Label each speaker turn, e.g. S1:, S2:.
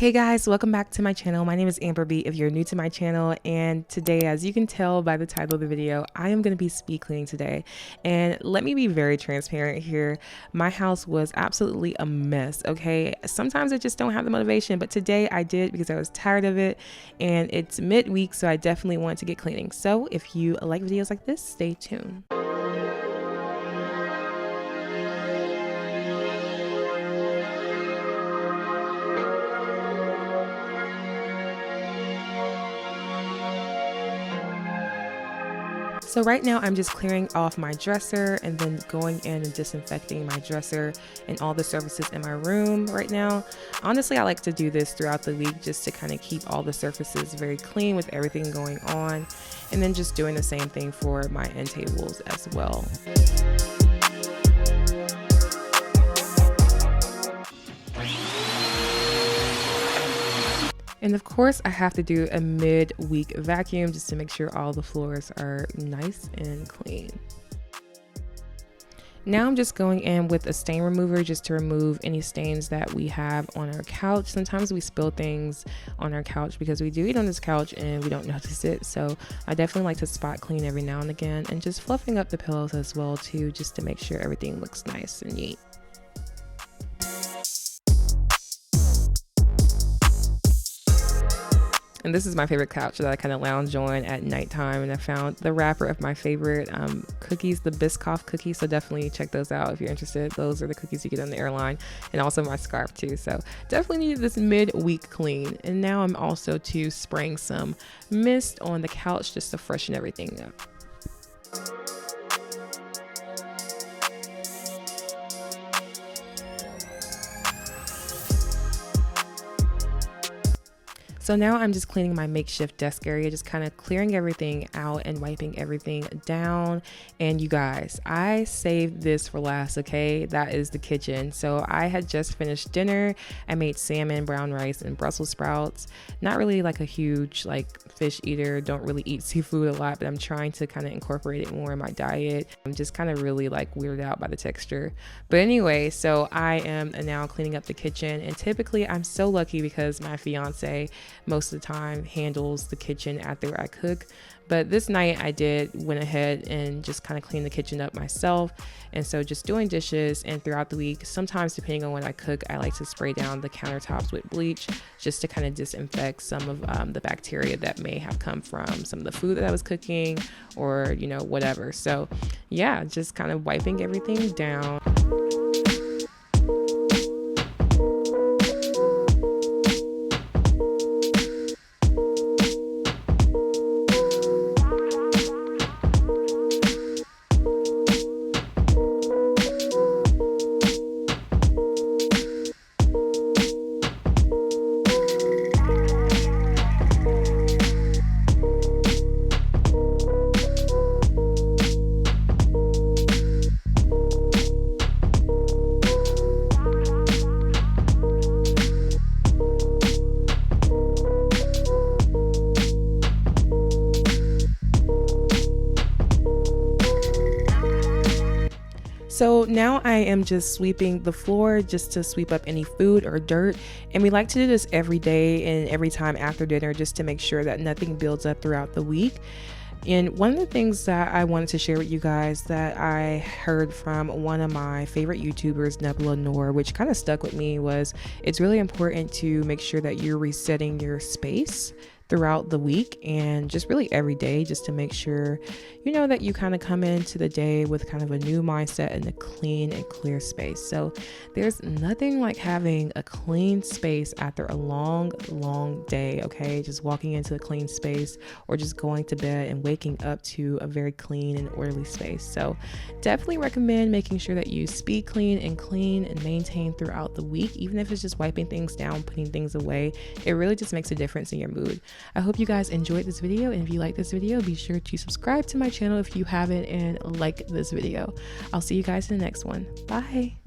S1: Hey guys, welcome back to my channel. My name is Amber B if you're new to my channel, and today, as you can tell by the title of the video, I am going to be speed cleaning today. And let me be very transparent here. My house was absolutely a mess, okay? Sometimes I just don't have the motivation, but today I did because I was tired of it, and it's midweek, so I definitely wanted to get cleaning. So if you like videos like this, stay tuned. So right now I'm just clearing off my dresser and then going in and disinfecting my dresser and all the surfaces in my room right now. Honestly, I like to do this throughout the week just to kind of keep all the surfaces very clean with everything going on, and then just doing the same thing for my end tables as well. And of course, I have to do a mid-week vacuum just to make sure all the floors are nice and clean. Now I'm just going in with a stain remover just to remove any stains that we have on our couch. Sometimes we spill things on our couch because we do eat on this couch and we don't notice it. So I definitely like to spot clean every now and again, and just fluffing up the pillows as well too, just to make sure everything looks nice and neat. And this is my favorite couch that I kind of lounge on at nighttime. And I found the wrapper of my favorite cookies, the Biscoff cookies. So definitely check those out if you're interested. Those are the cookies you get on the airline, and also my scarf too. So definitely needed this mid-week clean. And now I'm also spraying some mist on the couch just to freshen everything up. So now I'm just cleaning my makeshift desk area, just kind of clearing everything out and wiping everything down. And you guys, I saved this for last, okay? That is the kitchen. So I had just finished dinner. I made salmon, brown rice, and Brussels sprouts. Not really like a huge fish eater, don't really eat seafood a lot, but I'm trying to kind of incorporate it more in my diet. I'm just kind of really weirded out by the texture. But anyway, so I am now cleaning up the kitchen, and typically I'm so lucky because my fiance most of the time handles the kitchen after I cook. But this night I went ahead and just kind of cleaned the kitchen up myself. And so just doing dishes, and throughout the week, sometimes depending on when I cook, I like to spray down the countertops with bleach just to kind of disinfect some of the bacteria that may have come from some of the food that I was cooking, or whatever. So yeah, just kind of wiping everything down. So now I am just sweeping the floor just to sweep up any food or dirt. And we like to do this every day and every time after dinner just to make sure that nothing builds up throughout the week. And one of the things that I wanted to share with you guys that I heard from one of my favorite YouTubers, Nebula Noor, which kind of stuck with me, was it's really important to make sure that you're resetting your space throughout the week and just really every day, just to make sure that you kind of come into the day with kind of a new mindset and a clean and clear space. So there's nothing like having a clean space after a long day, okay? Just walking into a clean space, or just going to bed and waking up to a very clean and orderly space. So definitely recommend making sure that you speed clean and maintain throughout the week, even if it's just wiping things down, putting things away. It really just makes a difference in your mood. I hope you guys enjoyed this video, and if you like this video, be sure to subscribe to my channel if you haven't, and like this video. I'll see you guys in the next one. Bye.